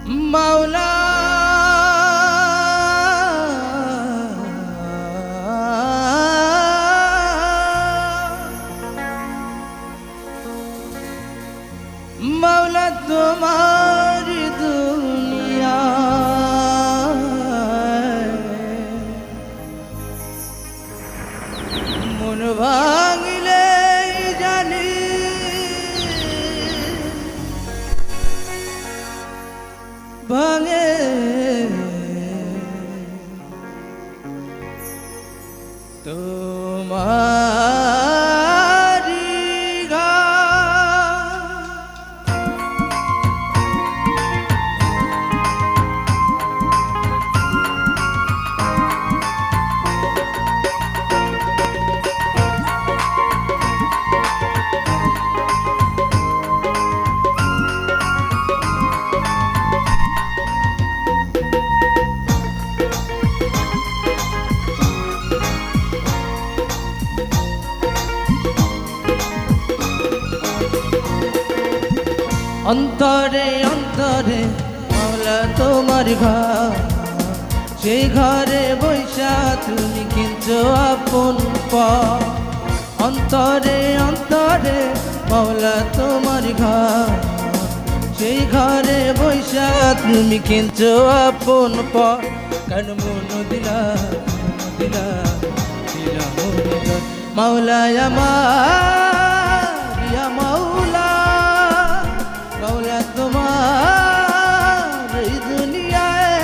মাওলা মাওলা তোমার দুনিয়া মন ভাঙিলে জানি ভাঙে তোমারি ঘর অন্তরে অন্তরে মাওলা তোমার ঘর সেই ঘরে বৈশা তুমি কিনছো আপন পর অন্তরে অন্তরে মাওলা তোমার ঘর সেই ঘরে বৈশা তুমি কিনছো আপন পর কেন মন দিলা দিলা দিলা মাওলা আমার ইয়া মাওলা মাওলা তোমার এই দুনিয়ায়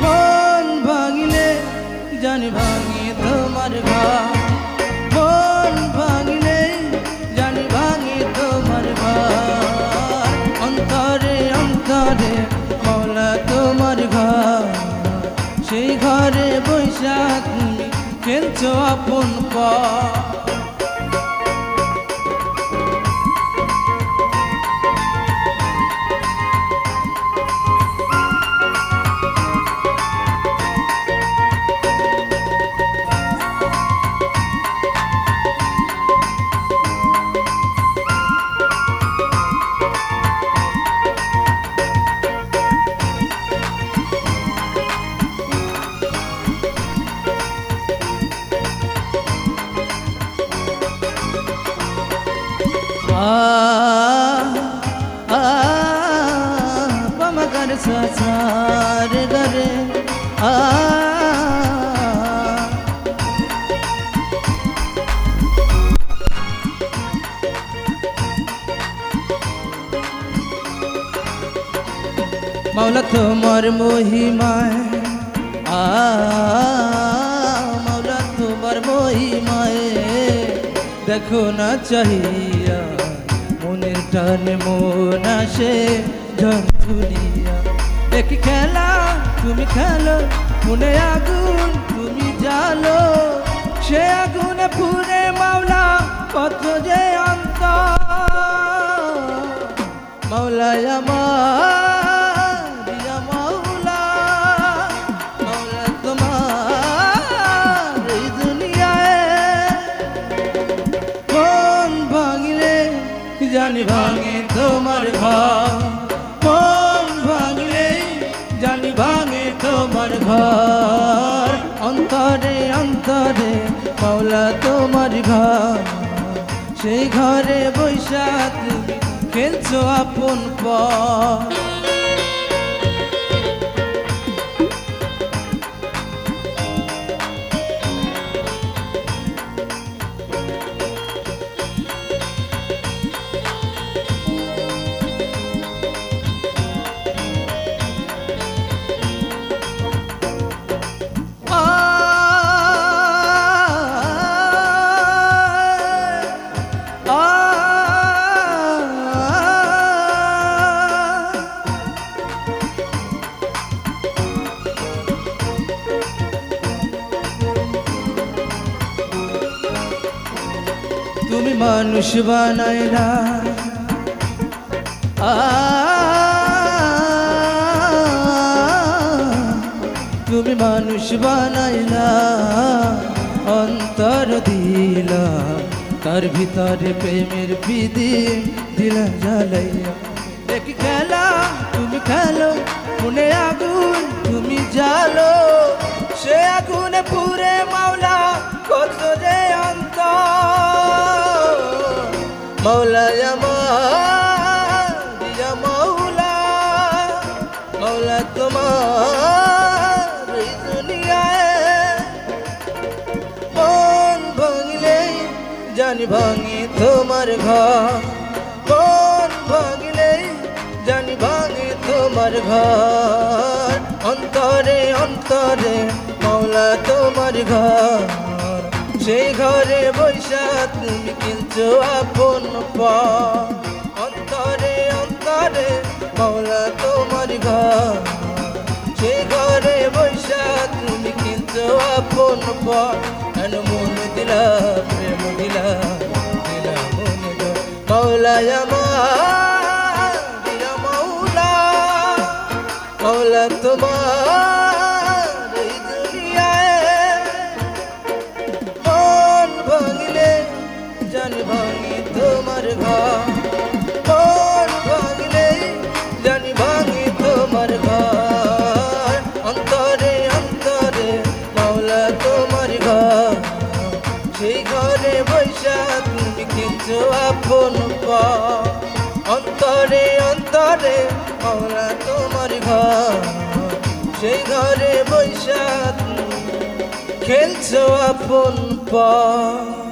মন ভাঙিলে জানি ভাঙি তোমার ঘর মন ভাঙিলে জানি ভাঙি তোমার ঘর অন্তরে অন্তরে মাওলা তোমার ঘর সেই ঘরে বৈশা তুমি খেলছো আপন পর पमगर ससार गरे মাওলা তোমার মহিমায় মাওলা তোমার মহিমায় দেখো না চাহিয়া মনের টানে মন আসে ঝঞ্ঝুলিয়া এক খেলা তুমি খেলো মনে আগুন তুমি জ্বালো সে আগুনে পুরে মাওলা কত যে অন্ত মাওলা আমার ইয়া মাওলা মাওলা তোমার এই দুনিয়ায় মন ভাঙিলে জানি ভাঙে তোমার ঘর মন ভাঙলে জানি ভাঙে তোমার ঘর অন্তরে অন্তরে মাওলা তোমার ঘর সেই ঘরে বৈশা তুমি খেলছো আপন পর তুমি মানুষ বানাইলা তুমি মানুষ বানাইলা অন্তর দিলা তার ভিতরে প্রেমের বিধি দিলা জ্বালাইয়া এক খেলা খেলো মনে আগুন তুমি জ্বালো সে আগুনে পুরে মাওলা কত যে অন্তর মাওলা আমার দিয়া মাওলা মাওলা তোমার এই দুনিয়ায় মন ভাঙিলে জানি ভাঙে তোমার ঘর মন ভাঙিলে জানি ভাঙে তোমার ঘর অন্তরে অন্তরে মাওলা তোমার ঘর সেই ঘরে বৈশা তুমি কিনছো আপন পর অন্তরে অন্তরে মাওলা তোমার ঘর সেই ঘরে বৈশা তুমি কিনছো আপন পর মন দিলা প্রেম দিলা দিলা মন মাওলা আমার দিয়া মাওলা মাওলা তোমার এই দুনিয়ায় মন ভাঙিলে জানি ভাঙি তোমার ঘর মন ভাঙিলে জানি ভাঙি তোমার ঘর অন্তরে অন্তরে মাওলা তোমার ঘর সেই ঘরে বৈশা তুমি কিনছো আপন পর অন্তরে অন্তরে মাওলা তোমার ঘর সেই ঘরে বৈশা তুমি খেলছো আপন পর